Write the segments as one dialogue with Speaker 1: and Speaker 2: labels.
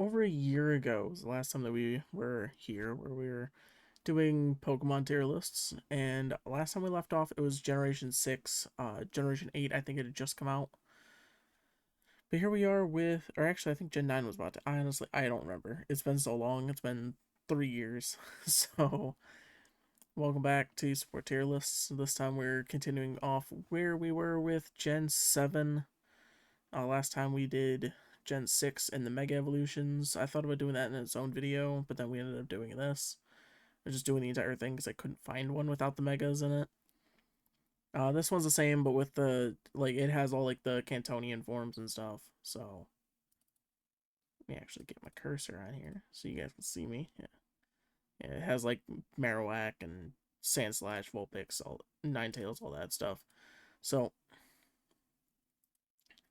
Speaker 1: over a year ago was the last time that we were here, where we were doing Pokemon tier lists. And last time we left off, it was Generation 6. Generation 8, I think it had just come out. But here we are with, or actually, I think Gen 9 was about to. Honestly, I don't remember. It's been so long. It's been 3 years. So, welcome back to Support Tier Lists. This time we're continuing off where we were with Gen 7. Last time we did Gen 6 and the Mega Evolutions. I thought about doing that in its own video, but then we ended up doing this. We're just doing the entire thing because I couldn't find one without the Megas in it. This one's the same, but with the, like, it has all, like, the Cantonian forms and stuff, so. Let me actually get my cursor on here so you guys can see me. Yeah, it has, like, Marowak and Sandslash, Vulpix, all, Ninetales, all that stuff. So,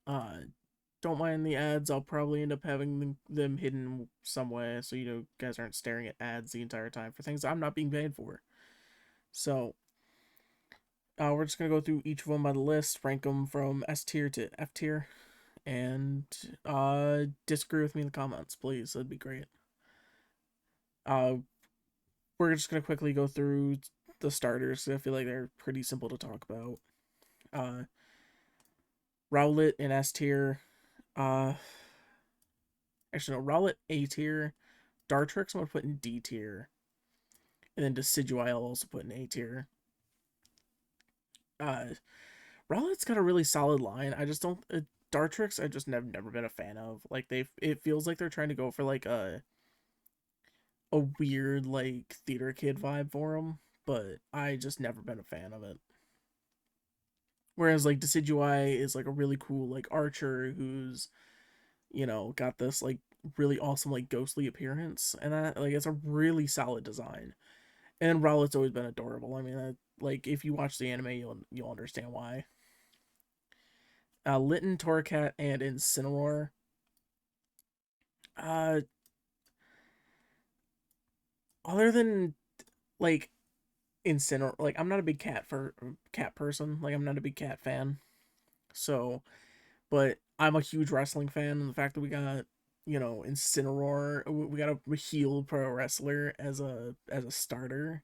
Speaker 1: don't mind the ads. I'll probably end up having them hidden some way so you guys aren't staring at ads the entire time for things I'm not being paid for. So, we're just going to go through each of them by the list, rank them from S tier to F tier, and disagree with me in the comments, please. That'd be great. We're just going to quickly go through the starters. I feel like they're pretty simple to talk about. Rowlet in S tier. Actually, no, Rowlet A tier. Dartrix I'm going to put in D tier. And then Decidueye I'll also put in A tier. Rowlet's got a really solid line. I just don't... Dartrix I just never been a fan of. Like, it feels like they're trying to go for, like, a weird, like, theater kid vibe for him. But I just never been a fan of it. Whereas, like, Decidueye is, like, a really cool, like, archer who's, got this, like, really awesome, like, ghostly appearance. And that, like, it's a really solid design. And Rowlet's always been adorable. I mean, like, if you watch the anime, you'll understand why. Litten, Torracat, and Incineroar. Uh, Other than, like, Incineroar, like, I'm not a big cat person. Like, I'm not a big cat fan. So, but I'm a huge wrestling fan, and the fact that we got, Incineroar, we got a heel pro wrestler as a starter.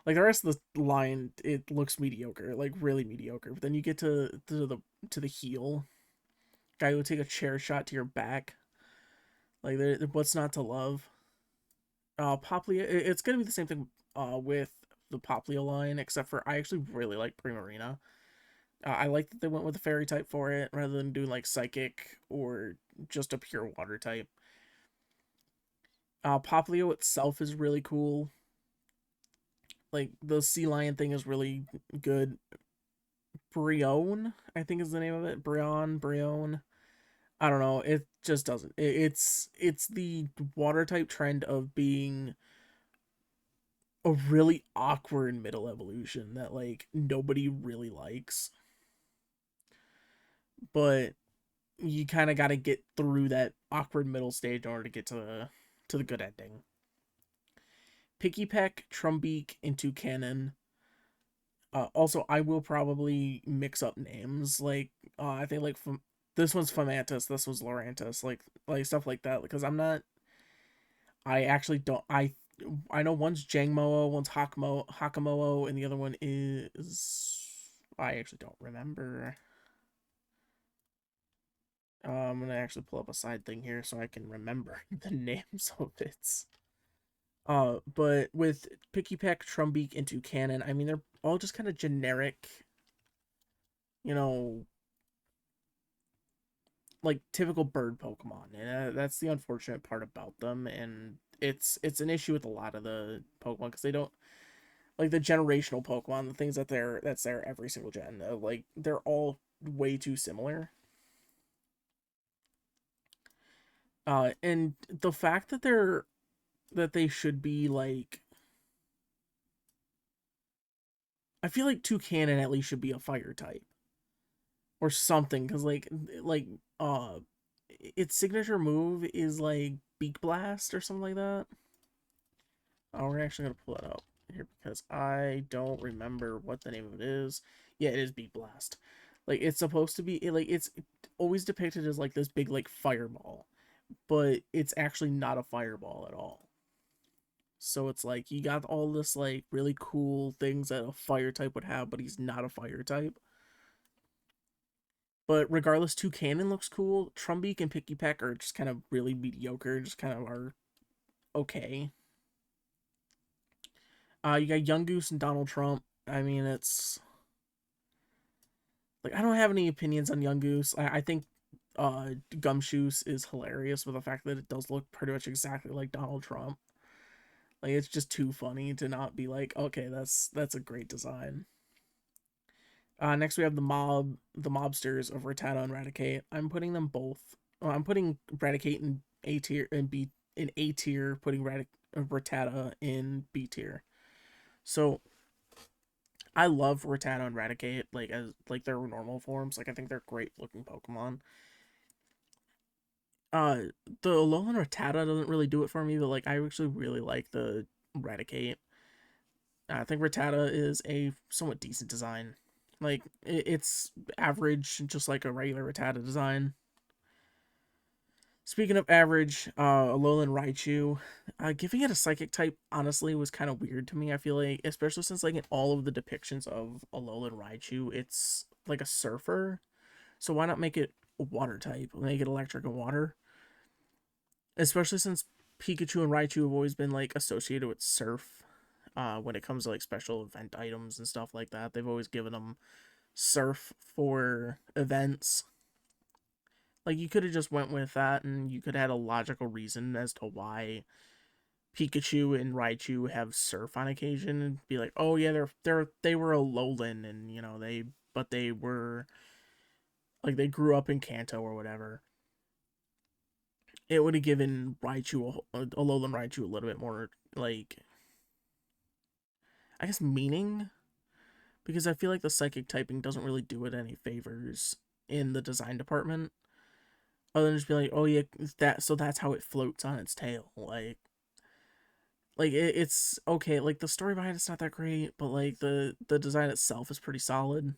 Speaker 1: Like, the rest of the line, it looks mediocre, like really mediocre. But then you get to the heel guy who will take a chair shot to your back. Like, what's not to love? Popplio, it's gonna be the same thing. With the Popplio line, except for I actually really like Primarina. I like that they went with a fairy type for it rather than doing like psychic or just a pure water type. Popplio itself is really cool. Like, the sea lion thing is really good. Brion, I think is the name of it. Brion. I don't know. It just doesn't. It's the water type trend of being a really awkward middle evolution that, like, nobody really likes. But you kind of got to get through that awkward middle stage in order to get to the good ending. Pikipek, Trumbeak, into Cannon. Also, I will probably mix up names. Like, I think, like, from this one's Fomantis, this was Lurantis, like stuff like that. Because I'm not. I actually don't. I know one's Jangmo-o, one's Hakamo'o, and the other one is. I actually don't remember. I'm gonna actually pull up a side thing here so I can remember the names of it. But with Pikipek, Trumbeak, into Cannon, I mean, they're all just kind of generic, you know, like typical bird Pokemon, and that's the unfortunate part about them. And it's an issue with a lot of the Pokemon because they don't like the generational Pokemon, the things that's there every single gen. Like, they're all way too similar. And the fact that they should be like, I feel like Toucannon at least should be a fire type or something, because like uh its signature move is like Beak Blast or something like that. Oh, we're actually gonna pull it up here because I don't remember what the name of it is. Yeah, it is Beak Blast. Like, it's supposed to be like it's always depicted as like this big like fireball, but it's actually not a fireball at all. So it's like you got all this like really cool things that a fire type would have, but he's not a fire type. But regardless, Toucannon looks cool. Trumbeak and Pikipek are just kind of really mediocre, just kind of are okay. You got Young Goose and Donald Trump. I mean, it's like I don't have any opinions on Young Goose. I think Gumshoes is hilarious with the fact that it does look pretty much exactly like Donald Trump. Like it's just too funny to not be like, okay, that's a great design. Next we have the mobsters of Rattata and Raticate. I'm putting them both. I'm putting Raticate in A tier and B in A tier, putting Rattata in B tier. So I love Rattata and Raticate, like as like their normal forms. Like I think they're great looking Pokemon. Uh, the Alolan Rattata doesn't really do it for me, but like I actually really like the Raticate. I think Rattata is a somewhat decent design. Like it's average, just like a regular Rattata design. Speaking of average, Alolan Raichu, giving it a psychic type honestly was kind of weird to me. I feel like, especially since like in all of the depictions of Alolan Raichu, it's like a surfer. So why not make it a water type? Make it electric and water. Especially since Pikachu and Raichu have always been like associated with surf. When it comes to like special event items and stuff like that, they've always given them surf for events. Like you could have just went with that, and you could have had a logical reason as to why Pikachu and Raichu have surf on occasion, and be like, oh yeah, they were a lowland, and you know they were like they grew up in Kanto or whatever. It would have given Raichu a lowland Raichu a little bit more like I guess meaning, because I feel like the psychic typing doesn't really do it any favors in the design department. Other than just be like, oh yeah, that's how it floats on its tail. It's okay. Like the story behind it's not that great, but like the design itself is pretty solid.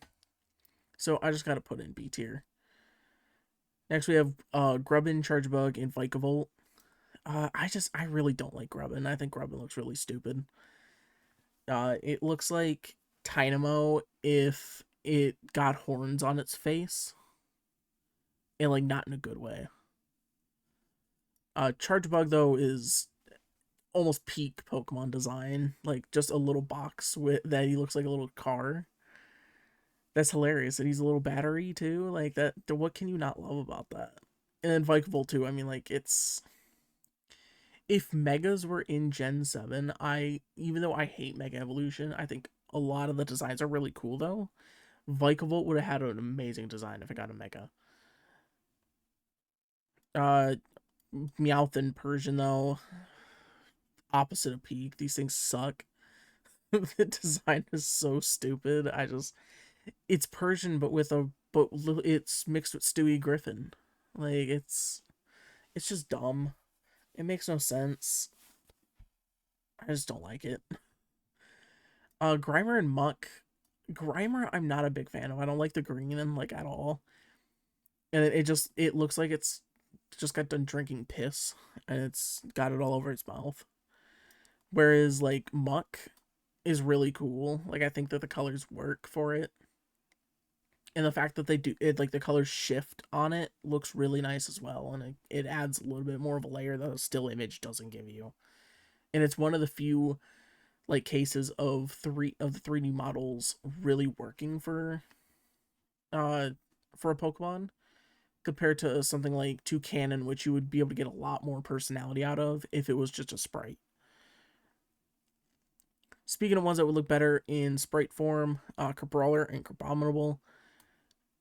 Speaker 1: So I just gotta put it in B tier. Next we have Grubbin, Chargebug, and Vikavolt. I really don't like Grubbin. I think Grubbin looks really stupid. It looks like Tynamo if it got horns on its face, and like not in a good way. Chargebug though is almost peak Pokemon design, like just a little box with that he looks like a little car. That's hilarious. And he's a little battery too. Like that. What can you not love about that? And then Vikavolt too. I mean, like it's if Megas were in Gen 7, even though I hate Mega Evolution, I think a lot of the designs are really cool though. Vikavolt would have had an amazing design if it got a Mega. Uh, Meowth and Persian though, opposite of peak. These things suck. The design is so stupid. It's Persian, but it's mixed with Stewie Griffin. Like it's just dumb. It makes no sense. I just don't like it. Grimer and Muck. Grimer, I'm not a big fan of. I don't like the green and like at all. And it looks like it's just got done drinking piss and it's got it all over its mouth. Whereas like Muck is really cool. Like I think that the colors work for it. And the fact that they do it, like the colors shift on it, looks really nice as well, and it adds a little bit more of a layer that a still image doesn't give you. And it's one of the few like cases of the 3D models really working uh for a Pokemon compared to something like Toucannon, which you would be able to get a lot more personality out of if it was just a sprite. Speaking of ones that would look better in sprite form, Cabrawler and Crabominable.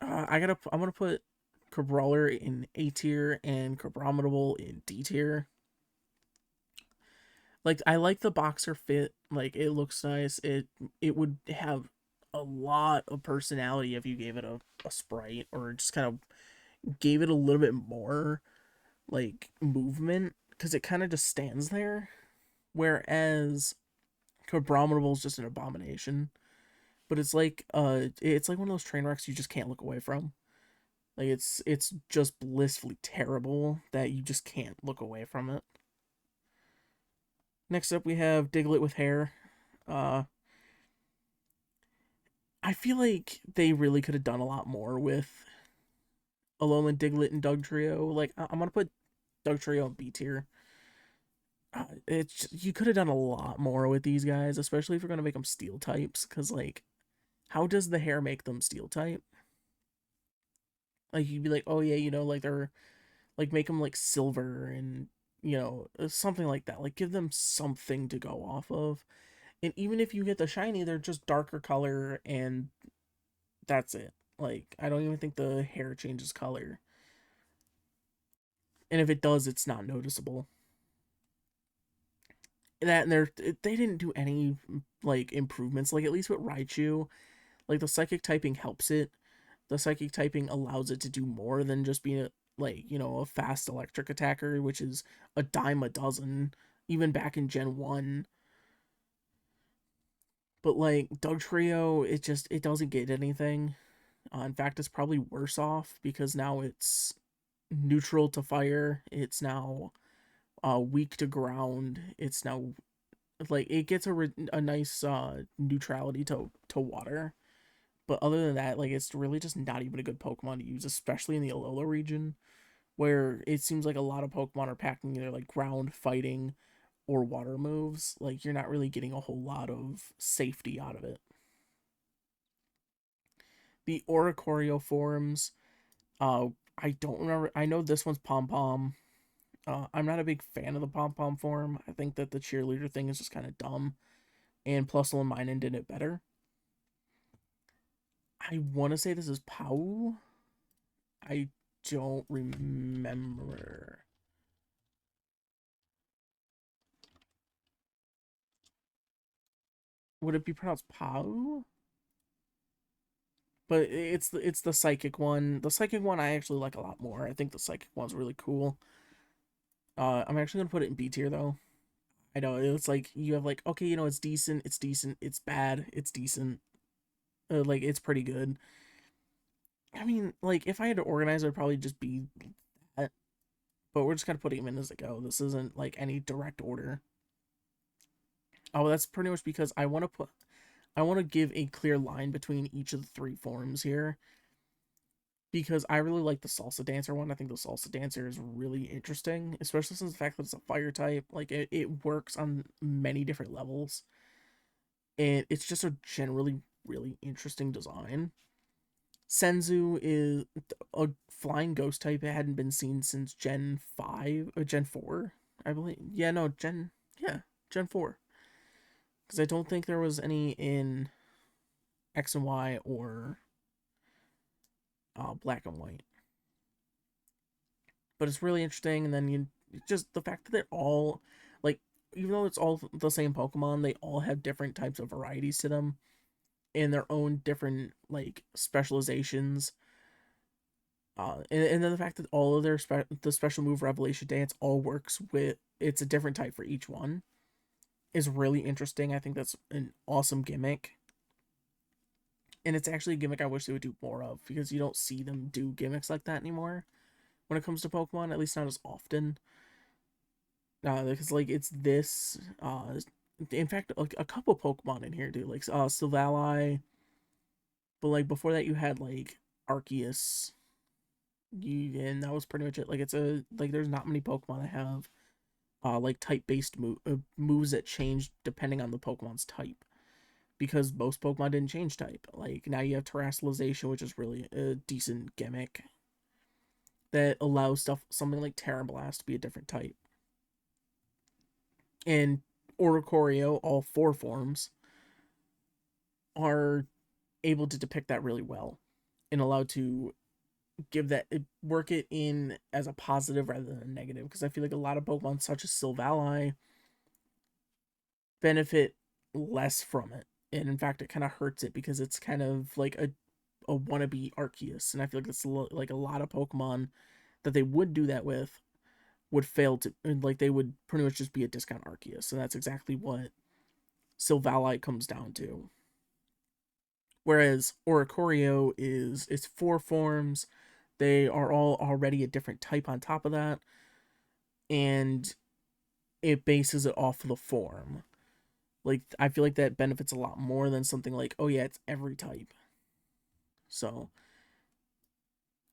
Speaker 1: I'm gonna put Cabrawler in A tier and Crabominable in D tier. Like I like the boxer fit. Like it looks nice. It would have a lot of personality if you gave it a sprite or just kind of gave it a little bit more like movement because it kind of just stands there. Whereas Crabominable is just an abomination. But it's like one of those train wrecks you just can't look away from. Like it's just blissfully terrible that you just can't look away from it. Next up we have Diglett with hair. Uh I feel like they really could have done a lot more with Alolan Diglett and Doug Trio. Like I'm gonna put Doug Trio in B tier. You could have done a lot more with these guys, especially if you're gonna make them steel types. Because like, how does the hair make them steel type? Like you'd be like, oh yeah, like they're like make them like silver and something like that. Like give them something to go off of. And even if you get the shiny, they're just darker color and that's it. Like I don't even think the hair changes color. And if it does, it's not noticeable. That and they didn't do any like improvements. Like at least with Raichu, like the psychic typing helps it. The psychic typing allows it to do more than just being a fast electric attacker, which is a dime a dozen, even back in Gen 1. But like Dugtrio, it doesn't get anything. In fact, it's probably worse off because now it's neutral to fire. It's now weak to ground. It's now like it gets a nice neutrality to water. But other than that, like it's really just not even a good Pokemon to use, especially in the Alola region, where it seems like a lot of Pokemon are packing either like ground fighting or water moves. Like you're not really getting a whole lot of safety out of it. The Oricorio forms, uh, I don't remember. I know this one's Pom Pom. I'm not a big fan of the Pom Pom form. I think that the cheerleader thing is just kind of dumb, and Plusle and Minun did it better. I want to say this is Pau. I don't remember. Would it be pronounced Pau? But it's the psychic one. The psychic one I actually like a lot more. I think the psychic one's really cool. I'm actually gonna put it in B tier though. I know it's like you have like okay, it's decent, it's decent, it's bad, it's decent. Like it's pretty good. I mean, like if I had to organize, it'd probably just be that. But we're just kind of putting them in as they go. This isn't like any direct order. Oh, that's pretty much because I want to give a clear line between each of the three forms here because I really like the salsa dancer one. I think the salsa dancer is really interesting, especially since the fact that it's a fire type. Like it works on many different levels, and it's just a generally really interesting design. Senzu is a flying ghost type. It hadn't been seen since Gen 5 or Gen 4, I believe. Yeah, no, Gen 4. Because I don't think there was any in X and Y or Black and White. But it's really interesting, and then just the fact that they're all like, even though it's all the same Pokemon, they all have different types of varieties to them, and their own different like specializations. And then the fact that all of the special move Revelation Dance all works with it's a different type for each one is really interesting. I think that's an awesome gimmick. And it's actually a gimmick I wish they would do more of because you don't see them do gimmicks like that anymore when it comes to Pokemon, at least not as often. Because like it's this in fact a couple Pokemon in here do like Silvally, but like before that you had like Arceus. And that was pretty much it. Like it's a like there's not many Pokemon that have like type based moves that change depending on the Pokemon's type because most Pokemon didn't change type. Like now you have Terastallization, which is really a decent gimmick that allows something like Terrablast to be a different type. And Oricorio, all four forms, are able to depict that really well and allowed to give that work it in as a positive rather than a negative because I feel like a lot of Pokemon such as Silvally benefit less from it. And in fact, it kind of hurts it because it's kind of like a wannabe Arceus. And I feel like it's like a lot of Pokemon that they would do that with would fail to, and like they would pretty much just be a discount Arceus. And that's exactly what Silvally comes down to. Whereas Oricorio is it's four forms They are all already a different type on top of that, and it bases it off of the form. Like I feel like that benefits a lot more than something like, oh yeah, it's every type. So,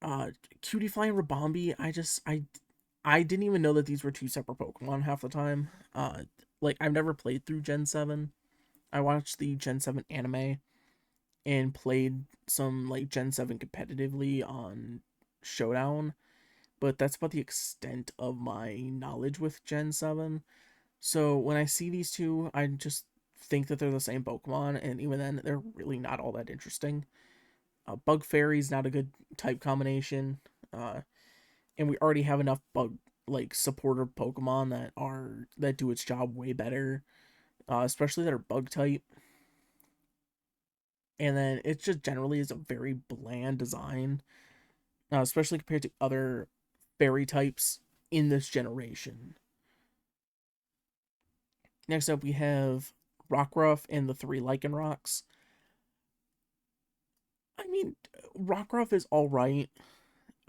Speaker 1: uh, Cutie and Rabombi, I didn't even know that these were two separate Pokemon half the time. Like I've never played through Gen 7. I watched the Gen 7 anime and played some like Gen 7 competitively on Showdown, but that's about the extent of my knowledge with Gen 7. So when I see these two, I just think that they're the same Pokemon, and even then, they're really not all that interesting. Bug Fairy's not a good type combination, uh, and we already have enough bug like supporter Pokemon that do its job way better, especially that are bug type. And then it just generally is a very bland design, especially compared to other fairy types in this generation. Next up, we have Rockruff and the three Lycanrocs. I mean, Rockruff is all right.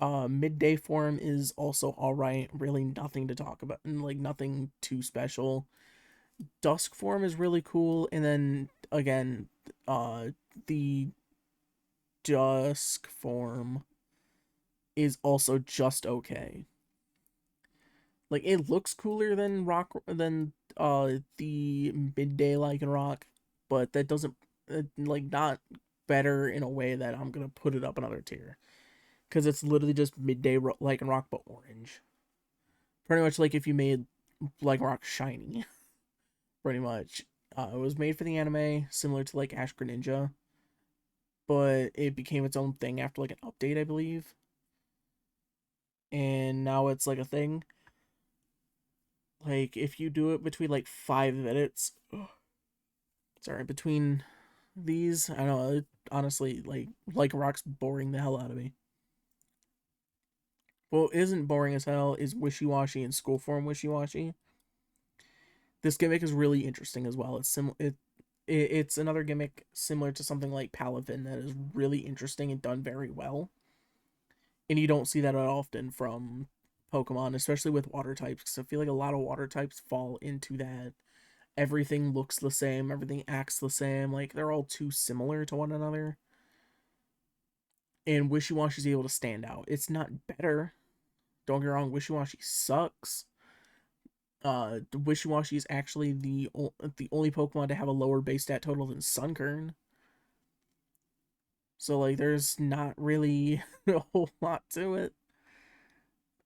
Speaker 1: Midday form is also all right. Really, nothing to talk about, and like nothing too special. Dusk form is really cool, and then again, the Dusk form is also just okay. Like it looks cooler than the Midday Lycanroc, but that doesn't like not better in a way that I'm gonna put it up another tier, because it's literally just Midday Lycanroc but orange. Pretty much like if you made Lycanroc shiny. Pretty much. It was made for the anime, similar to like Ash Greninja, but it became its own thing after like an update, I believe. And now it's like a thing. Like if you do it between like 5 minutes, sorry, between these, I don't know. Honestly, like Rock's boring the hell out of me. What isn't boring as hell is Wishy Washy and School Form Wishy Washy. This gimmick is really interesting as well. It's another gimmick similar to something like Palafin that is really interesting and done very well. And you don't see that often from Pokemon, especially with water types, because I feel like a lot of water types fall into that. Everything looks the same, everything acts the same, like they're all too similar to one another. And Wishy Washy is able to stand out. It's not better. Don't get me wrong, Wishy Washy sucks. Wishy Washy is actually the only Pokemon to have a lower base stat total than Sunkern. So like there's not really a whole lot to it.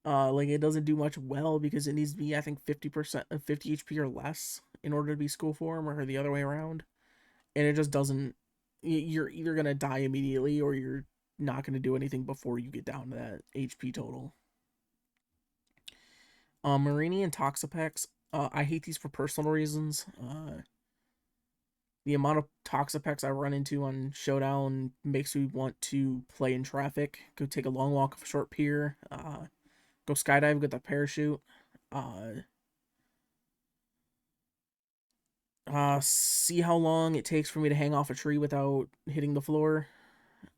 Speaker 1: Like it doesn't do much well because it needs to be, I think, 50% of 50 HP or less in order to be school form, or the other way around. And it just doesn't. You're either gonna die immediately or you're not gonna do anything before you get down to that HP total. Marini and Toxapex. I hate these for personal reasons. The amount of Toxapex I run into on Showdown makes me want to play in traffic, go take a long walk off a short pier, go skydive with a parachute, uh, see how long it takes for me to hang off a tree without hitting the floor.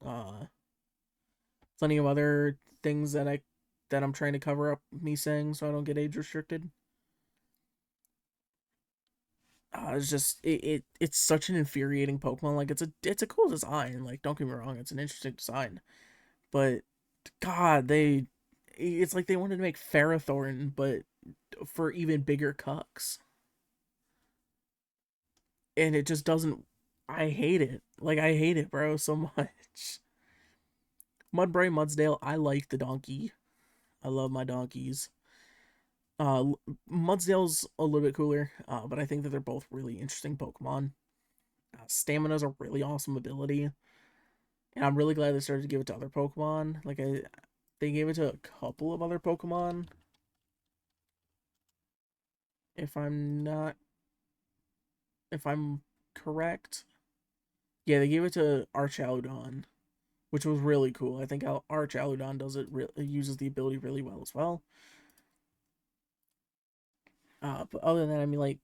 Speaker 1: Uh, Plenty of other things that I'm trying to cover up me saying so I don't get age restricted. It's just it's such an infuriating Pokemon. Like it's a cool design. Like don't get me wrong, it's an interesting design, but God, it's like they wanted to make Ferrothorn, but for even bigger cucks, and it just doesn't. I hate it. Like I hate it, bro, so much. Mudbray, Mudsdale. I like the donkey. I love my donkeys. Uh, Mudsdale's a little bit cooler, but I think that they're both really interesting Pokemon. Stamina's a really awesome ability, and I'm really glad they started to give it to other Pokemon. They gave it to a couple of other Pokemon. If I'm not, if I'm correct, yeah, they gave it to Archaludon, which was really cool. I think how Archaludon does it uses the ability really well as well. But other than that, I mean, like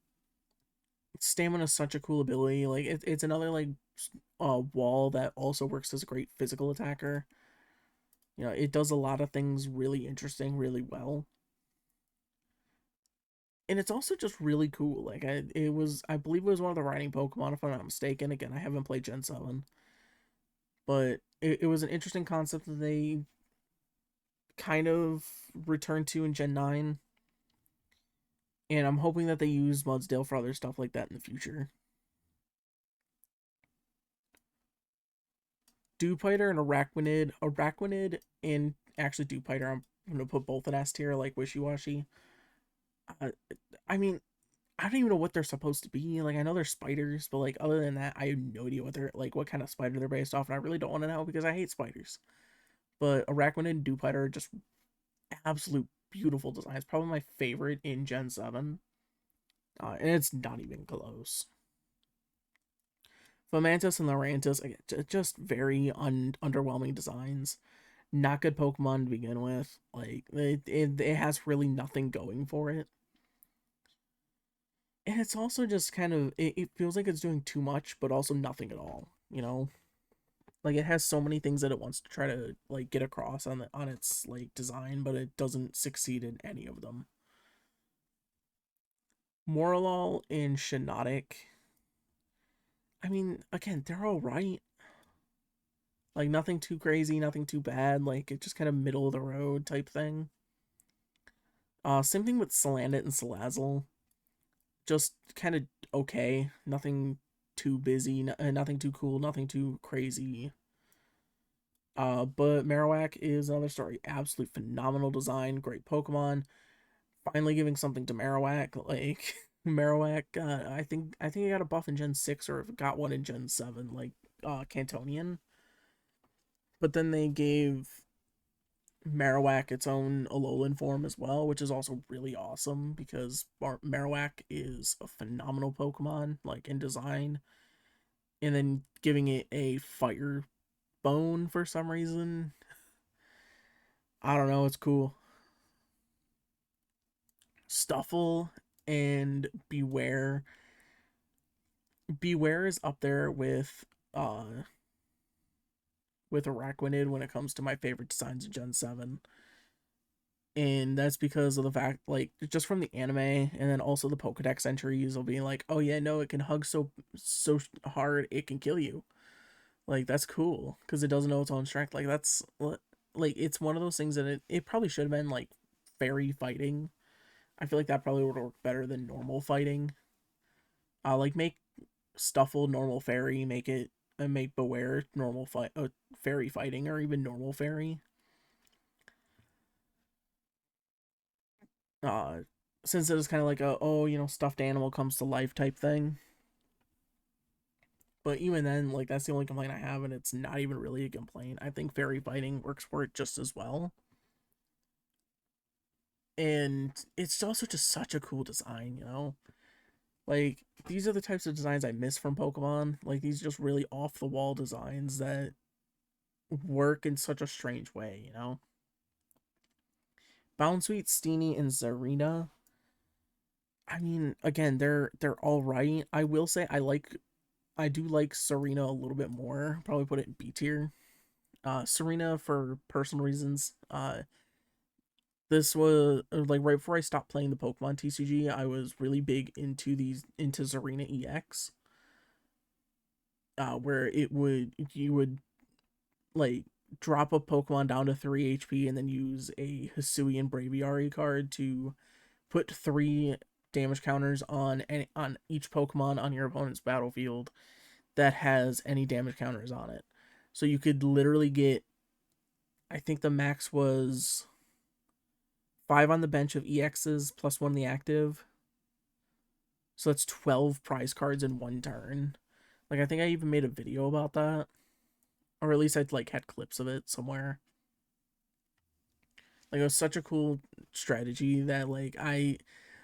Speaker 1: Stamina is such a cool ability. Like it's another like wall that also works as a great physical attacker. You know, it does a lot of things really interesting, really well. And it's also just really cool. Like I believe it was one of the riding Pokemon, if I'm not mistaken. Again, I haven't played Gen 7, but it was an interesting concept that they kind of returned to in Gen 9. And I'm hoping that they use Mudsdale for other stuff like that in the future. Dewpider and Araquanid and actually Dewpider, I'm gonna put both in S tier, like Wishy Washy. Uh, I mean, I don't even know what they're supposed to be. Like, I know they're spiders, but like other than that, I have no idea what they're like, what kind of spider they're based off, and I really don't want to know because I hate spiders. But Arachnid and Dewpider are just absolute beautiful designs. Probably my favorite in Gen 7, and it's not even close. Fomantis and Lurantis, just very underwhelming designs. Not good Pokemon to begin with. Like it has really nothing going for it. And it's also just kind of it feels like it's doing too much, but also nothing at all. You know, like it has so many things that it wants to try to like get across on its like design, but it doesn't succeed in any of them. Moralol and Shiinotic. I mean, again, they're all right. Like nothing too crazy, nothing too bad. Like it's just kind of middle of the road type thing. Same thing with Salandit and Salazzle. Just kind of okay. Nothing too busy, nothing too cool, nothing too crazy. But Marowak is another story. Absolute phenomenal design, great Pokemon. Finally giving something to Marowak. Like Marowak, I think I got a buff in Gen 6 or got one in Gen 7, like Cantonian. But then they gave Marowak its own Alolan form as well, which is also really awesome because Marowak is a phenomenal Pokemon, like in design. And then giving it a fire bone for some reason. I don't know, it's cool. Stuffle and Beware. Beware is up there with Araquanid when it comes to my favorite designs of Gen 7. And that's because of the fact, like, just from the anime, and then also the Pokedex entries will be like, oh yeah, no, it can hug so hard it can kill you. Like that's cool because it doesn't know its own strength. Like that's like it's one of those things that it probably should have been like fairy fighting. I feel like that probably would work better than normal fighting. Like make Stuffle normal fairy, make it and make Beware normal fairy fighting, or even normal fairy. Uh, since it was kind of like a stuffed animal comes to life type thing. But even then, like that's the only complaint I have, and it's not even really a complaint. I think fairy fighting works for it just as well. And it's also just such a cool design, you know? Like, these are the types of designs I miss from Pokemon. Like, these just really off the wall designs that work in such a strange way, you know? Bounsweet, Steenie, and Zarina. I mean, again, they're all right. I will say I do like Serena a little bit more. Probably put it in B tier. Serena for personal reasons. This was like right before I stopped playing the Pokemon TCG. I was really big into Zarina EX, where you would like drop a Pokemon down to 3 HP and then use a Hisuian Braviary card to put 3 damage counters on each Pokemon on your opponent's battlefield that has any damage counters on it. So you could literally get, I think the max was 5 on the bench of EXs plus 1 in the active. So that's 12 prize cards in one turn. Like I think I even made a video about that. Or at least I'd like had clips of it somewhere. Like it was such a cool strategy that like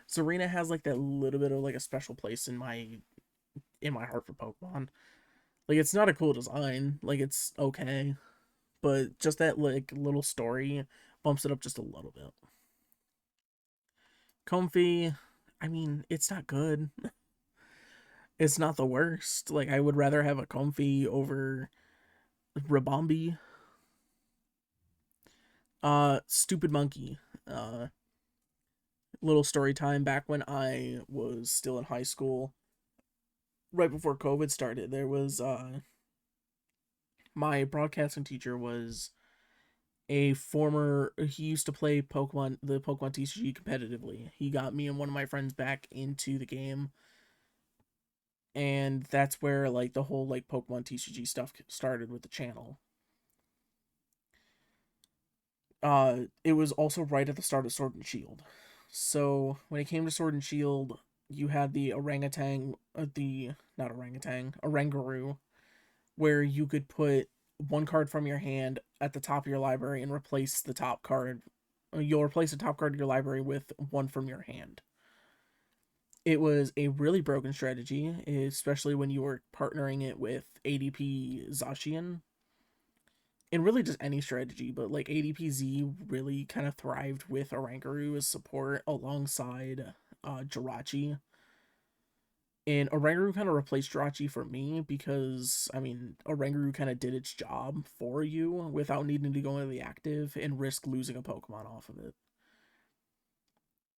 Speaker 1: Serena has like that little bit of like a special place in my heart for Pokemon. Like it's not a cool design. Like it's okay. But just that like little story bumps it up just a little bit. Comfy, I mean, it's not good. It's not the worst. Like I would rather have a Comfy over Rabombi. Stupid Monkey. Little story time back when I was still in high school, right before COVID started. There was my broadcasting teacher was a former. He used to play the Pokemon TCG competitively. He got me and one of my friends back into the game, and that's where like the whole like Pokemon TCG stuff started with the channel. It was also right at the start of Sword and Shield. So when it came to Sword and Shield, you had the orangutan, the not orangutan, orangaroo, where you could put one card from your hand at the top of your library and replace the top card. You'll replace the top card of your library with one from your hand. It was a really broken strategy, especially when you were partnering it with ADP Zacian, and really just any strategy, but like ADPZ really kind of thrived with Oranguru as support alongside Jirachi. And Oranguru kind of replaced Jirachi for me because, I mean, Oranguru kind of did its job for you without needing to go into the active and risk losing a Pokemon off of it.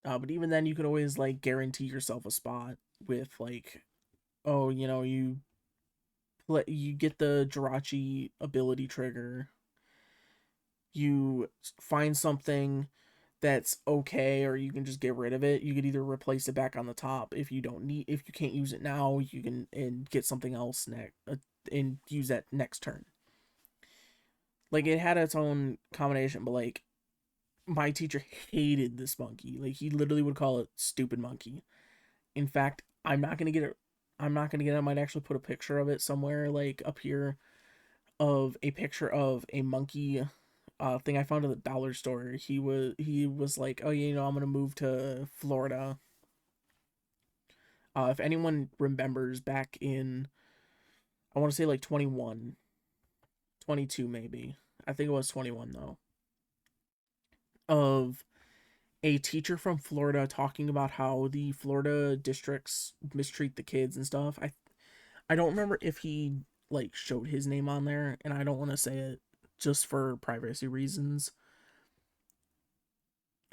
Speaker 1: But even then, you could always like guarantee yourself a spot with like, oh, you get the Jirachi ability trigger, you find something that's okay, or you can just get rid of it. You could either replace it back on the top if you can't use it now, you can and get something else next, and use that next turn. Like it had its own combination, but like my teacher hated this monkey. Like he literally would call it stupid monkey. In fact, I'm not gonna get it. I might actually put a picture of it somewhere like up here of a picture of a monkey thing I found at the dollar store. He was like, oh yeah, I'm gonna move to Florida. If anyone remembers back in, I want to say like 21, 22 maybe. I think it was 21 though. Of a teacher from Florida talking about how the Florida districts mistreat the kids and stuff. I don't remember if he like showed his name on there, and I don't want to say it just for privacy reasons.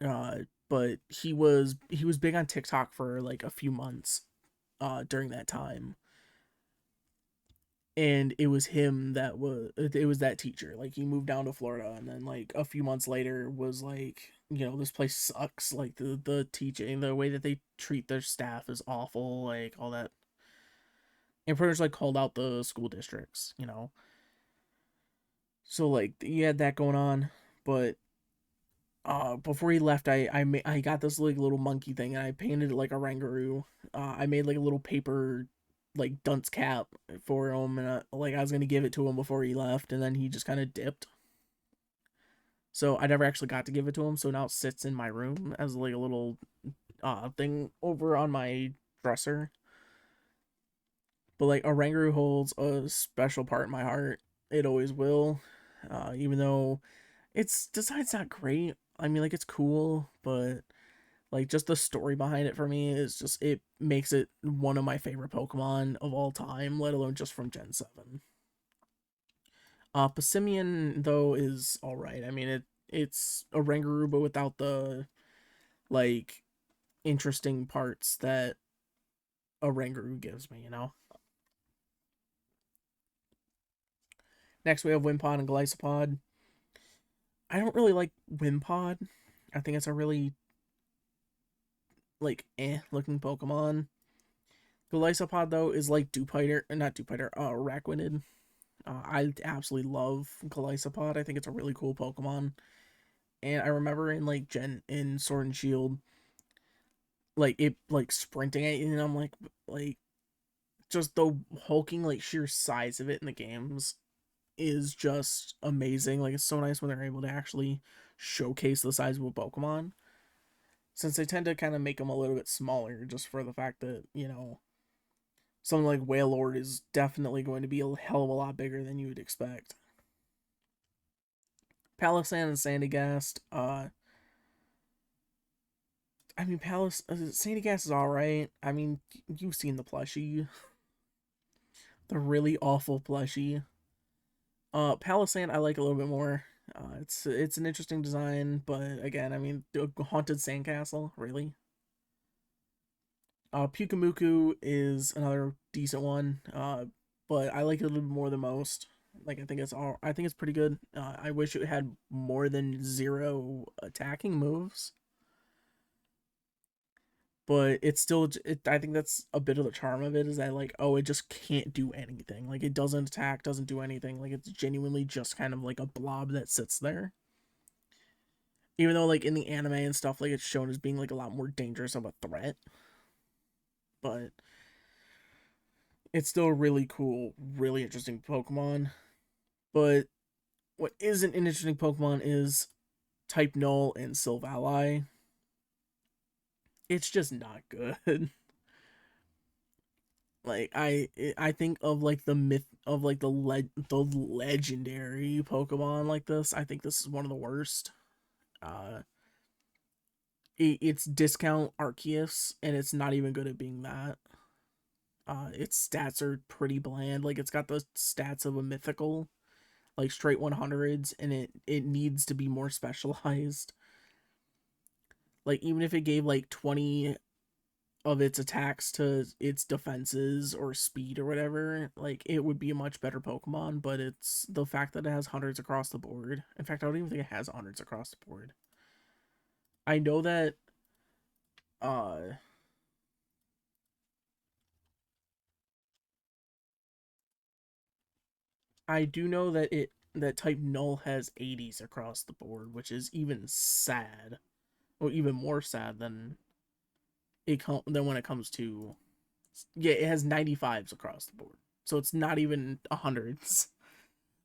Speaker 1: Uh, but he was big on TikTok for like a few months during that time, and it was that teacher. Like he moved down to Florida, and then like a few months later was like, this place sucks. Like the teaching, the way that they treat their staff is awful. Like all that, and pretty much like called out the school districts. So like you had that going on, but before he left, I got this like little monkey thing, and I painted it like a Rangaroo. I made like a little paper like dunce cap for him, and like I was gonna give it to him before he left, and then he just kind of dipped. So I never actually got to give it to him. So now it sits in my room as like a little thing over on my dresser. But like a Rangaroo holds a special part in my heart. It always will. Even though its design's not great. I mean, like it's cool, but like just the story behind it for me is just it makes it one of my favorite Pokemon of all time, let alone just from Gen 7. Passimian though is alright. I mean it's a Rangaroo but without the like interesting parts that a Rangaroo gives me. Next we have Wimpod and Glycopod. I don't really like Wimpod. I think it's a really like looking Pokemon. Glycopod though is like Dupiter, not Dupiter, Araquanid. I absolutely love Glycopod. I think it's a really cool Pokemon. And I remember in like Gen in Sword and Shield, like it like sprinting at you, and I'm like just the hulking like sheer size of it in the games is just amazing. Like it's so nice when they're able to actually showcase the size of a Pokemon. Since they tend to kind of make them a little bit smaller, just for the fact that something like Wailord is definitely going to be a hell of a lot bigger than you would expect. Palossand and Sandygast. I mean, Sandygast is all right. I mean, you've seen the plushie, the really awful plushie. Palossand I like a little bit more. It's an interesting design, but again, I mean, the haunted sandcastle, really. Pukamuku is another decent one, but I like it a little bit more than most. Like I think it's pretty good. I wish it had more than zero attacking moves, but it's still I think that's a bit of the charm of it is that like oh it just can't do anything. Like it doesn't attack, doesn't do anything. Like it's genuinely just kind of like a blob that sits there. Even though like in the anime and stuff like it's shown as being like a lot more dangerous of a threat, but it's still a really cool, really interesting Pokemon. But what isn't an interesting Pokemon is Type Null and Silvally. It's just not good. Like I think of like the myth of like the legendary Pokemon like this. I think this is one of the worst. Uh, it's discount Arceus, and it's not even good at being that. Its stats are pretty bland. Like it's got the stats of a mythical, like straight 100s, and it needs to be more specialized. Like even if it gave like 20 of its attacks to its defenses or speed or whatever, like it would be a much better Pokemon, but it's the fact that it has hundreds across the board. In fact, I don't even think it has hundreds across the board. I know that uh I do know that it that type null has 80s across the board, which is even sad. Or even more sad than than when it comes to yeah, it has 95s across the board. So it's not even hundreds.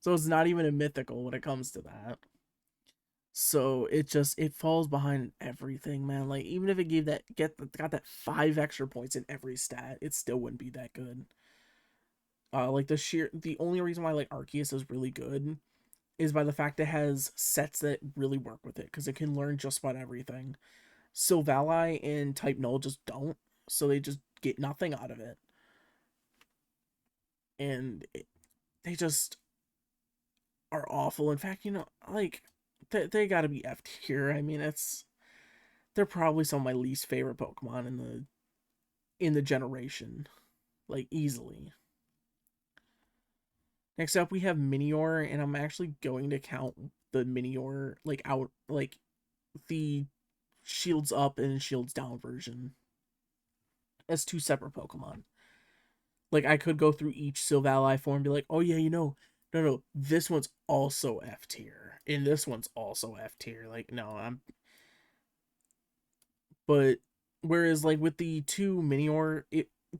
Speaker 1: So it's not even a mythical when it comes to that. So it falls behind everything, man. Like even if it got that 5 extra points in every stat, it still wouldn't be that good. Like the only reason why like Arceus is really good is by the fact it has sets that really work with it because it can learn just about everything. Silvally and Type Null just don't, so they just get nothing out of it, and they just are awful. In fact, like they got to be F tier. I mean, they're probably some of my least favorite Pokemon in the generation, like easily. Next up, we have Minior, and I'm actually going to count the Minior like out like the shields up and shields down version as two separate Pokemon. Like I could go through each Silvally form and be like, oh yeah, no, this one's also F tier, and this one's also F tier. Like no, I'm but whereas like with the two Minior,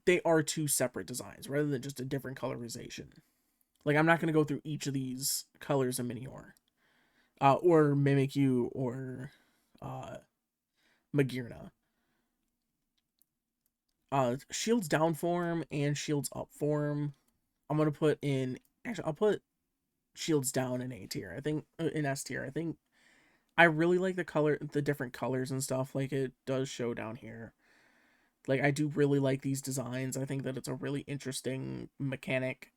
Speaker 1: they are two separate designs rather than just a different colorization. Like I'm not gonna go through each of these colors of Minior, or Mimikyu or uh Magearna. Shields down form and shields up form. I'm gonna put in. Actually, I'll put shields down in A tier. I think in S tier. I think I really like the different colors and stuff. Like it does show down here. Like I do really like these designs. I think that it's a really interesting mechanic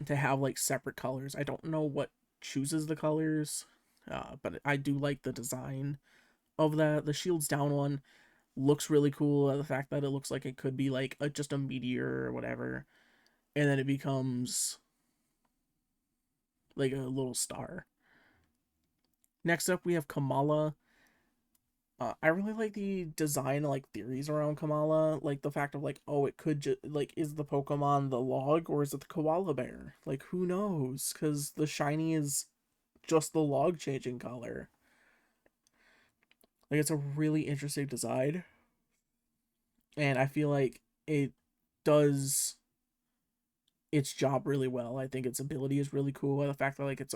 Speaker 1: to have like separate colors. I don't know what chooses the colors, but I do like the design of that. The shields down one looks really cool. The fact that it looks like it could be like just a meteor or whatever, and then it becomes like a little star. Next up, we have Kamala. I really like the design, like theories around Kamala, like the fact of like, oh, it could just like, is the Pokemon the log or is it the koala bear? Like, who knows? Because the shiny is just the log changing color. Like, it's a really interesting design, and I feel like it does its job really well. I think its ability is really cool. The fact that like it's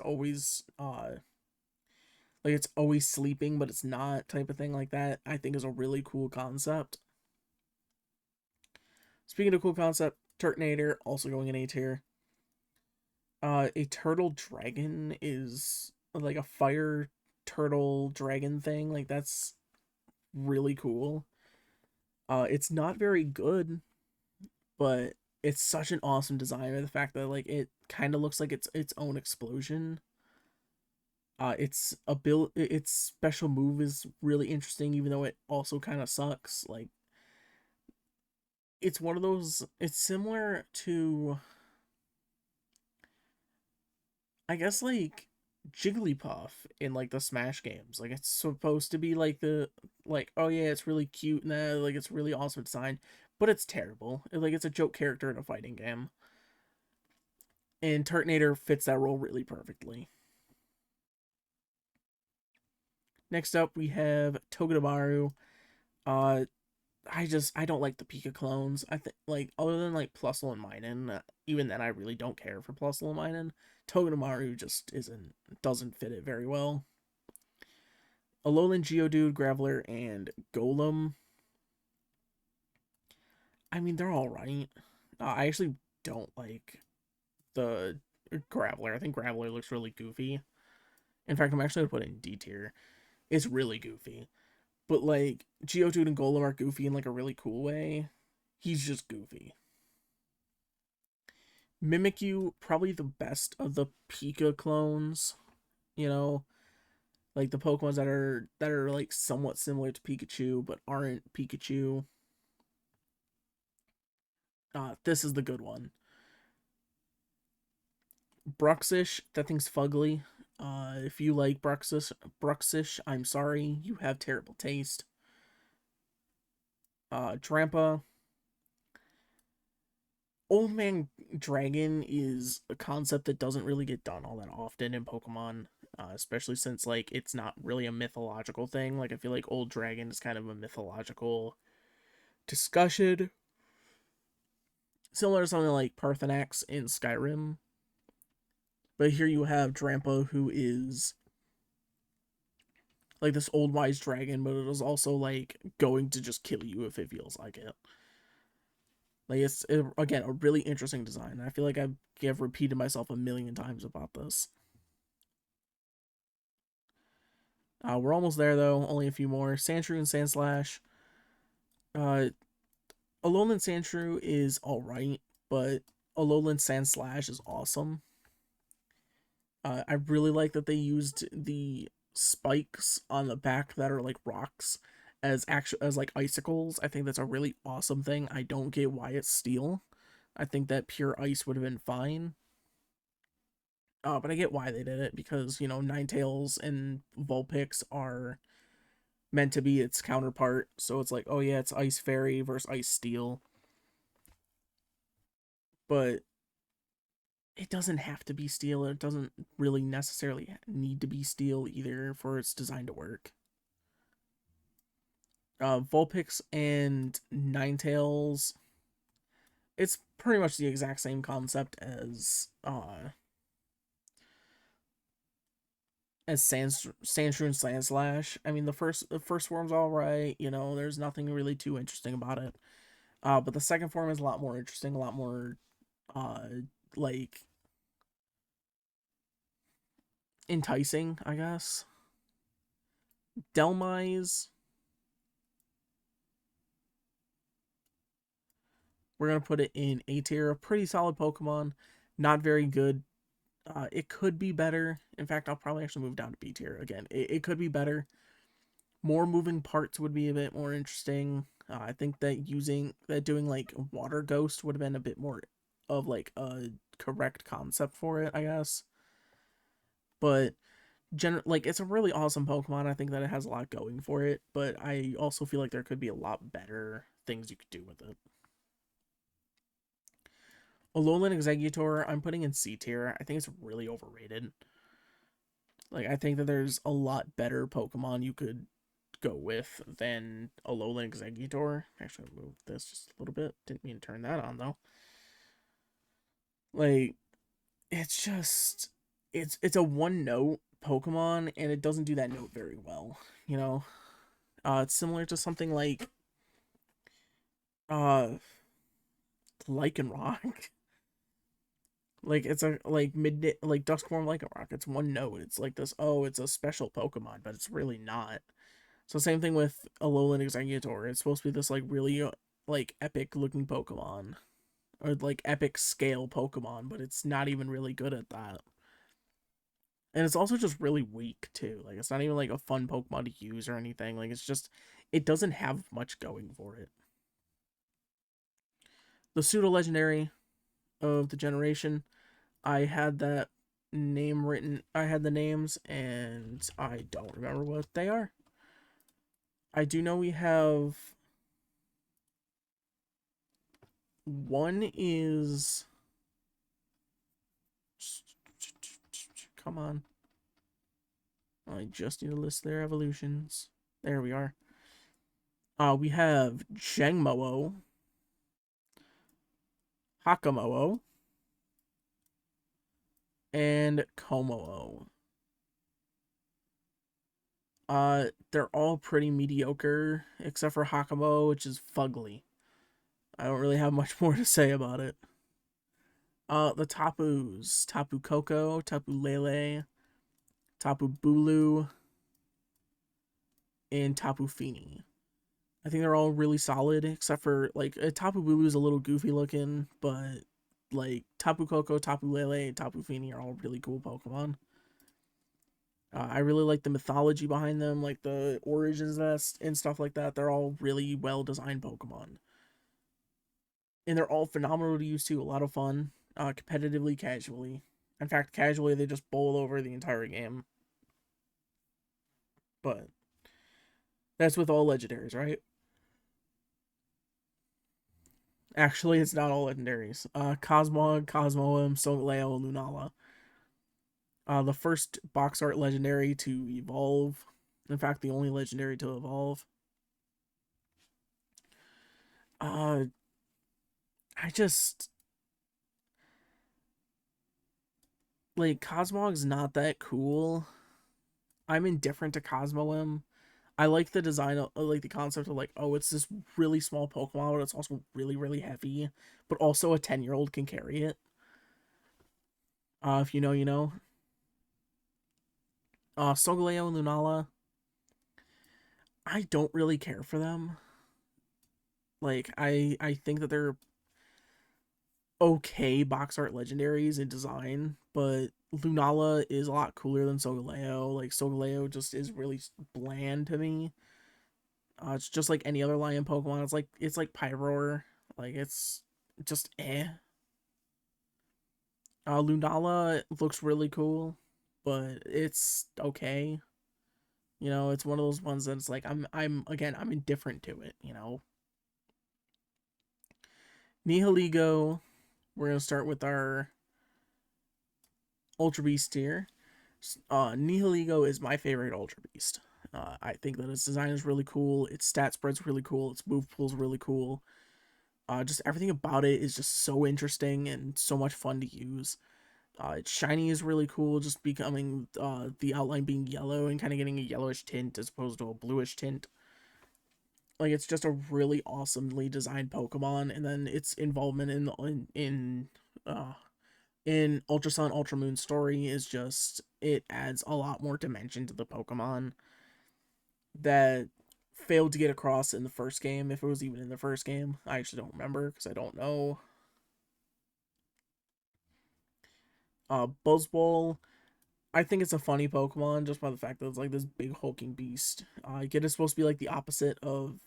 Speaker 1: always sleeping, but it's not type of thing like that. I think is a really cool concept. Speaking of cool concept, Turtonator also going in A tier. A turtle dragon is like a fire turtle dragon thing. Like that's really cool. It's not very good, but it's such an awesome design. The fact that like it kind of looks like it's own explosion. its special move is really interesting, even though it also kind of sucks. Like it's one of those. It's similar to, I guess, like Jigglypuff in like the Smash games. Like it's supposed to be like the like, oh yeah, it's really cute and that, like it's really awesome design, but it's terrible. Like it's a joke character in a fighting game. And Turtonator fits that role really perfectly. Next up, we have Togedemaru. Uh, I don't like the Pika clones. I think like other than like Plusle and Minun, even then I really don't care for Plusle and Minun. Togedemaru just doesn't fit it very well. Alolan Geodude, Graveler, and Golem. I mean, they're all right. I actually don't like the Graveler. I think Graveler looks really goofy. In fact, I'm actually gonna put it in D tier. It's really goofy. But like Geodude and Golem are goofy in like a really cool way. He's just goofy. Mimikyu, probably the best of the Pika clones. You know, like the Pokemons that are like somewhat similar to Pikachu but aren't Pikachu. This is the good one. Bruxish, that thing's fugly. If you like Bruxish, I'm sorry, you have terrible taste. Drampa, Old Man Dragon is a concept that doesn't really get done all that often in Pokemon, especially since like it's not really a mythological thing. Like I feel like Old Dragon is kind of a mythological discussion, similar to something like Parthenax in Skyrim. But here you have Drampa, who is like this old wise dragon, but it is also like going to just kill you if it feels like it. Like again a really interesting design. I feel like I've repeated myself a million times about this. We're almost there though. Only a few more. Sandshrew and Sandslash. Uh, Alolan Sandshrew is all right, but Alolan Sandslash is awesome. I really like that they used the spikes on the back that are like rocks as like icicles. I think that's a really awesome thing. I don't get why it's steel. I think that pure ice would have been fine. But I get why they did it because Ninetales and Vulpix are meant to be its counterpart. So it's like, oh yeah, it's Ice Fairy versus Ice Steel. But it doesn't have to be steel. It doesn't really necessarily need to be steel either for its design to work. Vulpix and Ninetales, it's pretty much the exact same concept as Sandshrew and Sandslash. I mean, the first form's all right. There's nothing really too interesting about it. But the second form is a lot more interesting, a lot more uh like enticing, I guess. Delmise, we're gonna put it in A tier. A pretty solid Pokemon, not very good. It could be better. In fact, I'll probably actually move down to B tier again. It could be better. More moving parts would be a bit more interesting. I think that doing like Water Ghost would have been a bit more of like a correct concept for it, I guess. But like it's a really awesome Pokemon. I think that it has a lot going for it, but I also feel like there could be a lot better things you could do with it. Alolan Exeggutor, I'm putting in C tier. I think it's really overrated. Like I think that there's a lot better Pokemon you could go with than Alolan Exeggutor. Actually, I'll move this just a little bit. Didn't mean to turn that on though. Like it's just it's a one note Pokemon and it doesn't do that note very well. You know, it's similar to something uh Lycanroc. Like it's a like mid like Duskform Lycanroc. It's one note. It's like this. Oh, it's a special Pokemon, but it's really not. So same thing with Alolan Exeggutor. It's supposed to be this like really like epic looking Pokemon or like epic scale Pokemon, but it's not even really good at that. And it's also just really weak too. Like it's not even like a fun Pokemon to use or anything. Like it's just it doesn't have much going for it. The pseudo legendary of the generation, I had that name written. I had the names and I don't remember what they are. I do know we have one is come on. I just need to list their evolutions. There we are. We have Jangmo-o, Hakamo-o, and Como-o. They're all pretty mediocre, except for Hakamo, which is fugly. I don't really have much more to say about it. The Tapus, Tapu Koko, Tapu Lele, Tapu Bulu, and Tapu Fini. I think they're all really solid, except for like Tapu Bulu is a little goofy looking, but like Tapu Koko, Tapu Lele, and Tapu Fini are all really cool Pokemon. I really like the mythology behind them, like the origins nest and stuff like that. They're all really well designed Pokemon, and they're all phenomenal to use too. A lot of fun, competitively, casually. In fact, casually they just bowl over the entire game. But that's with all legendaries, right? Actually, it's not all legendaries. Cosmog, Cosmoem, Solgaleo, Lunala. The first box art legendary to evolve. In fact, the only legendary to evolve. Uh, I just like Cosmog's not that cool. I'm indifferent to Cosmoem. I like the design, like the concept of like, oh, it's this really small Pokemon, but it's also really, really heavy. But also a 10-year-old can carry it. If you know, you know. Solgaleo and Lunala, I don't really care for them. Like, I think that they're okay box art legendaries in design, but Lunala is a lot cooler than Solgaleo. Like, Solgaleo just is really bland to me. It's just like any other lion Pokemon. It's like Pyroar. Like it's just eh. Lunala looks really cool, but it's okay. You know, it's one of those ones that's like I'm indifferent to it. You know, Nihiligo. We're gonna start with our Ultra Beast here. Nihiligo is my favorite Ultra Beast. I think that its design is really cool. Its stat spread's really cool. Its move pool's really cool. Just everything about it is just so interesting and so much fun to use. Its shiny is really cool, just becoming the outline being yellow and kind of getting a yellowish tint as opposed to a bluish tint. Like it's just a really awesomely designed Pokemon, and then its involvement uh in Ultra Sun Ultra Moon story is just it adds a lot more dimension to the Pokemon that failed to get across in the first game, if it was even in the first game. I actually don't remember because I don't know. Buzzball, I think it's a funny Pokemon just by the fact that it's like this big hulking beast. It is supposed to be like the opposite of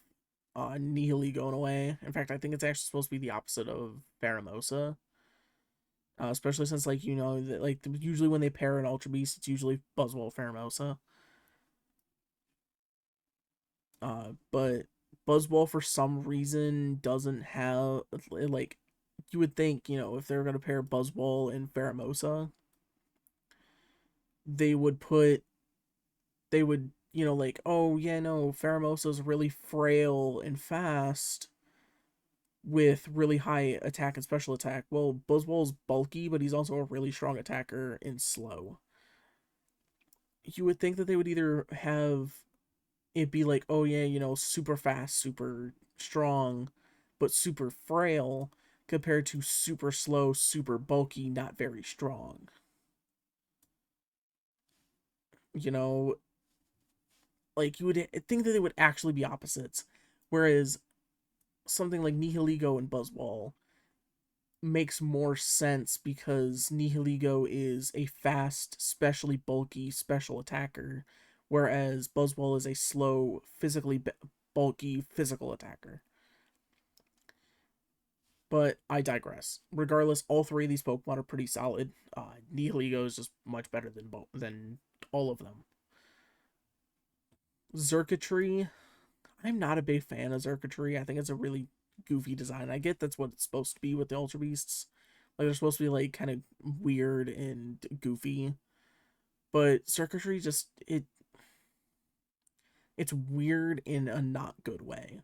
Speaker 1: Nihili going away. In fact, I think it's actually supposed to be the opposite of Pheromosa. Especially since like you know that like usually when they pair an Ultra Beast, it's usually Buzzwole Pheromosa. But Buzzwole for some reason doesn't have like you would think if they're gonna pair Buzzwole and Pheromosa, they would put they would like, oh yeah, no, Pheromosa's really frail and fast with really high attack and special attack. Well, Buzzwole's bulky, but he's also a really strong attacker and slow. You would think that they would either have it be like, oh yeah, super fast, super strong, but super frail compared to super slow, super bulky, not very strong. You know, like you would think that they would actually be opposites. Whereas something like Nihiligo and Buzzwole makes more sense because Nihiligo is a fast, specially bulky special attacker, whereas Buzzwole is a slow, physically bulky physical attacker. But I digress. Regardless, all three of these Pokemon are pretty solid. Nihiligo is just much better than all of them. Xurkitree, I'm not a big fan of Xurkitree. I think it's a really goofy design. I get that's what it's supposed to be with the Ultra Beasts. Like they're supposed to be like kind of weird and goofy. But Xurkitree just it's weird in a not good way.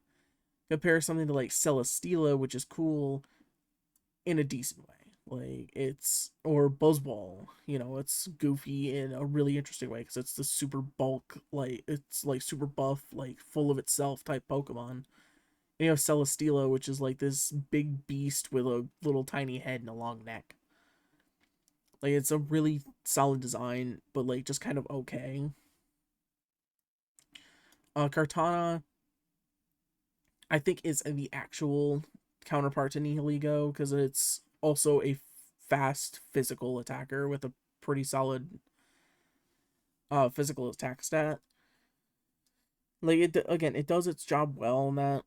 Speaker 1: Compare something to like Celesteela, which is cool in a decent way. Like it's or Buzzball, it's goofy in a really interesting way because it's the super bulk, like it's like super buff, like full of itself type Pokemon. And you have Celesteela, which is like this big beast with a little tiny head and a long neck. Like it's a really solid design, but like just kind of okay. Kartana, I think is the actual counterpart to Nihiligo because it's also a fast physical attacker with a pretty solid physical attack stat. Like it does its job well in that.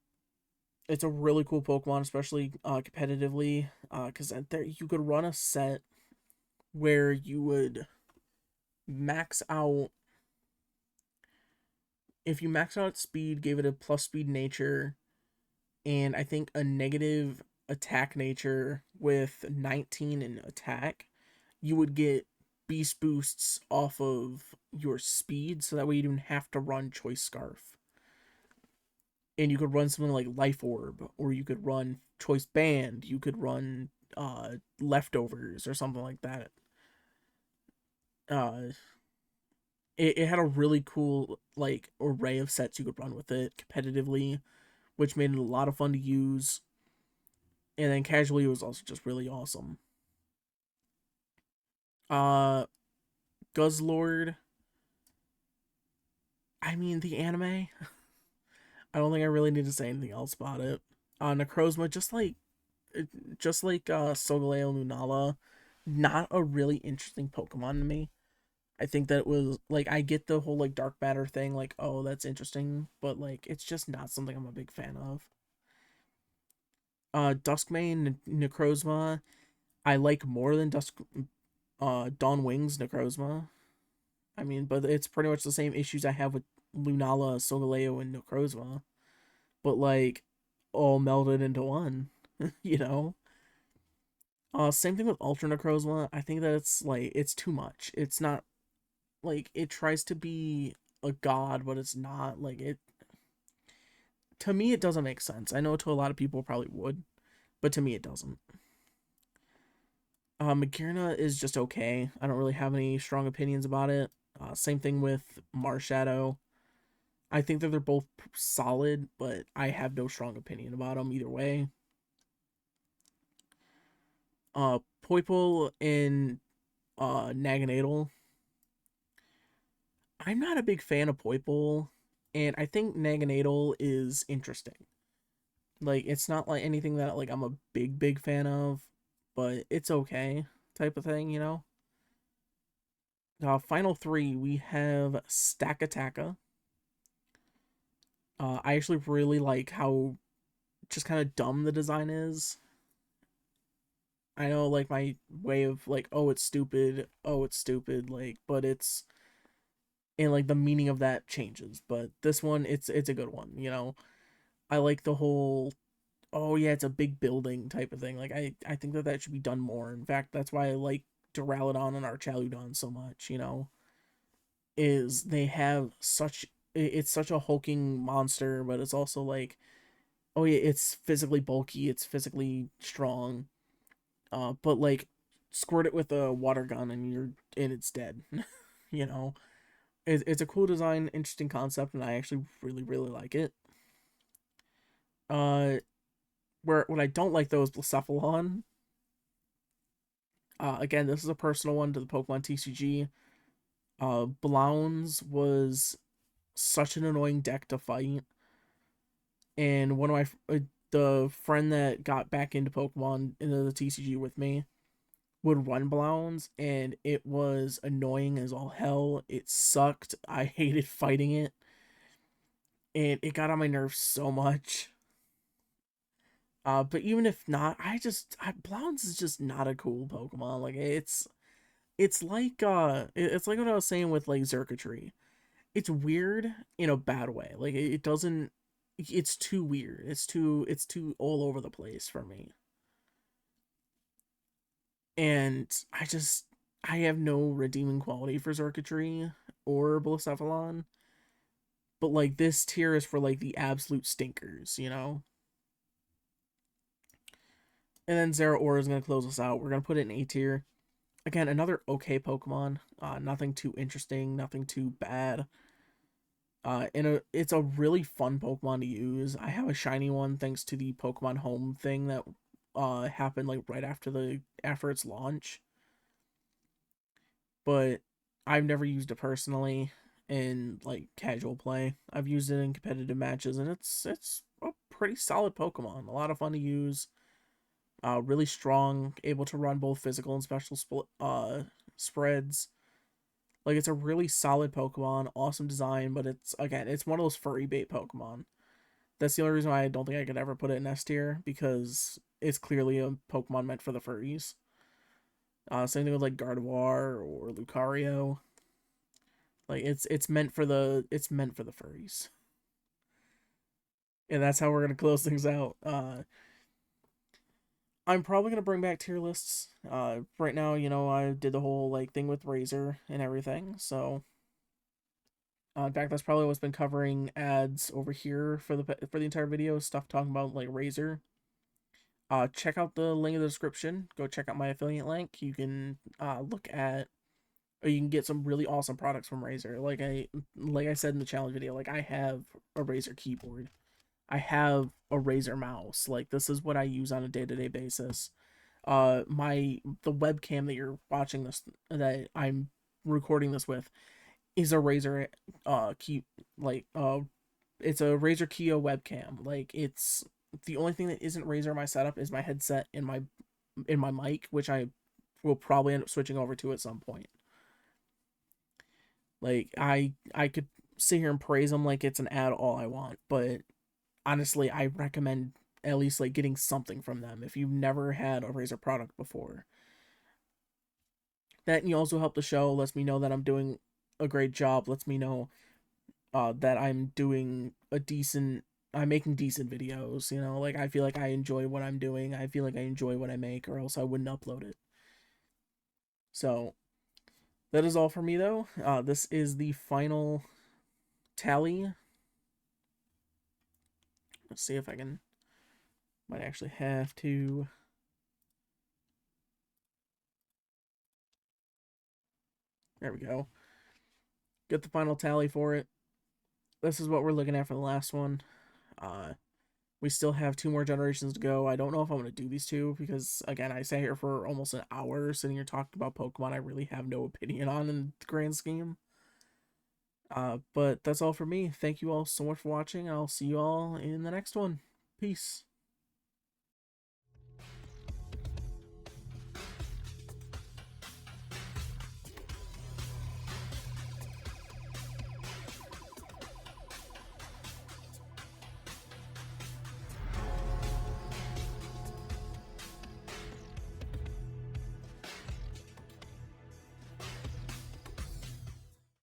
Speaker 1: It's a really cool Pokemon, especially competitively, because there you could run a set where you would max out if you max out its speed, gave it a plus speed nature, and I think a negative attack nature with 19 in attack, you would get beast boosts off of your speed, so that way you don't have to run Choice Scarf. And you could run something like Life Orb, or you could run Choice Band, you could run Leftovers, or something like that. Uh, it had a really cool like array of sets you could run with it competitively, which made it a lot of fun to use. And then casually, it was also just really awesome. Uh, Guzzlord. I mean, the anime. I don't think I really need to say anything else about it. Necrozma, just like Solgaleo Lunala, not a really interesting Pokemon to me. I think that it was like I get the whole like dark matter thing, like oh that's interesting, but like it's just not something I'm a big fan of. Duskmane Necrozma, I like more than Dawn Wings Necrozma. I mean, but it's pretty much the same issues I have with Lunala, Solgaleo, and Necrozma, but like all melded into one, you know. Same thing with Ultra Necrozma. I think that it's like it's too much. It's not like it tries to be a god, but it's not like it. To me, it doesn't make sense. I know to a lot of people probably would, but to me, it doesn't. Magearna is just okay. I don't really have any strong opinions about it. Same thing with Marshadow. I think that they're both solid, but I have no strong opinion about them either way. Poipole and Naganadel. I'm not a big fan of Poipole, and I think Naganadel is interesting. Like it's not like anything that like I'm a big fan of, but it's okay type of thing. Final three we have Stakataka. I actually really like how just kind of dumb the design is. I know like my way of like oh it's stupid, like but it's and like the meaning of that changes. But this one it's a good one. I like the whole oh yeah, it's a big building type of thing. Like I think that should be done more. In fact, that's why I like Duraludon and Archaludon so much. Is they have it's such a hulking monster, but it's also like oh yeah, it's physically bulky, it's physically strong. But like squirt it with a water gun and it's dead. you know. It's a cool design, interesting concept, and I actually really like it. Uh where what I don't like though is Blacephalon. Again, this is a personal one to the Pokemon TCG. Blounds was such an annoying deck to fight, and one of my The friend that got back into Pokemon into the TCG with me would run Blounds, and it was annoying as all hell. It sucked. I hated fighting it, and it got on my nerves so much. But even if not, Blounds is just not a cool Pokemon. Like it's like it's like what I was saying with like Xurkitree. It's weird in a bad way. Like it doesn't. It's too weird. It's too all over the place for me. And I have no redeeming quality for Xurkitree or Blacephalon. But like this tier is for like the absolute stinkers, you know. And then Zeraora is gonna close us out. We're gonna put it in A tier. Again, another okay Pokemon. Nothing too interesting, nothing too bad. It's a really fun Pokemon to use. I have a shiny one thanks to the Pokemon Home thing that happened like right after its launch. But I've never used it personally in like casual play. I've used it in competitive matches, and it's a pretty solid Pokemon. A lot of fun to use. Really strong, able to run both physical and special spreads. Like it's a really solid Pokemon, awesome design, but it's one of those furry bait Pokemon. That's the only reason why I don't think I could ever put it in S tier because it's clearly a Pokemon meant for the furries. Same thing with like Gardevoir or Lucario. Like it's meant for the furries. And that's how we're gonna close things out. I'm probably gonna bring back tier lists. Right now, I did the whole like thing with Razor and everything. So, in fact, that's probably what's been covering ads over here for the entire video. Stuff talking about like Razor. Check out the link in the description. Go check out my affiliate link. You can look at, or you can get some really awesome products from Razer. Like I said in the challenge video, like I have a Razer keyboard. I have a Razer mouse. Like this is what I use on a day-to-day basis. The webcam that you're watching this that I'm recording this with is a Razer key like it's a Razer Kiyo webcam. Like it's the only thing that isn't Razer in my setup is my headset and my mic, which I will probably end up switching over to at some point. Like I could sit here and praise them like it's an ad all I want, but honestly, I recommend at least like getting something from them if you've never had a Razer product before. That, and you also help the show, lets me know that I'm doing a great job, lets me know that I'm making decent videos, like I feel like I enjoy what I'm doing. I feel like I enjoy what I make, or else I wouldn't upload it. So that is all for me though. This is the final tally. Let's see if I can, might actually have to. There we go. Get the final tally for it. This is what we're looking at for the last one. Uh, we still have 2 more generations to go. I don't know if I'm going to do these two because, again, I sat here for almost an hour sitting here talking about Pokemon I really have no opinion on in the grand scheme. But that's all for me. Thank you all so much for watching. I'll see you all in the next one. Peace.